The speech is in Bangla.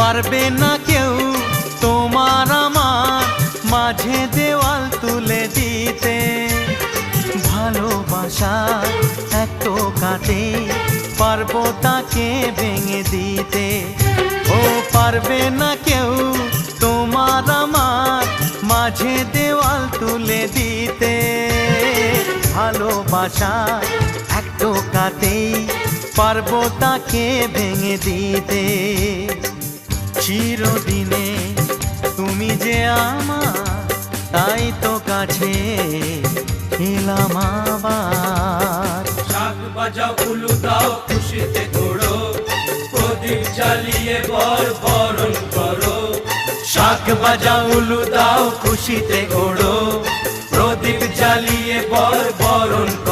পারবে না কেউ তোমার আমার মাঝে দেওয়াল তুলে দিতে। ভালোবাসা এক টোকাতে পারবো তাকে ভেঙে দিতে। ও পারবে না কেউ তোমার আমার মাঝে দেওয়াল তুলে দিতে। ভালোবাসা এক টোকাতেই পারবো তাকে ভেঙে দিতে। চিরদিনে তুমি যে আমার, তাই তো কাছে এলাম আবার। শাক বাজাও উলু দাও খুশিতে ঘোড়ো, প্রদীপ জ্বালিয়ে বর বরণ করো। শাক বাজাও উলু দাও খুশিতে ঘোড়ো, প্রদীপ জ্বালিয়ে বর বরণ করো।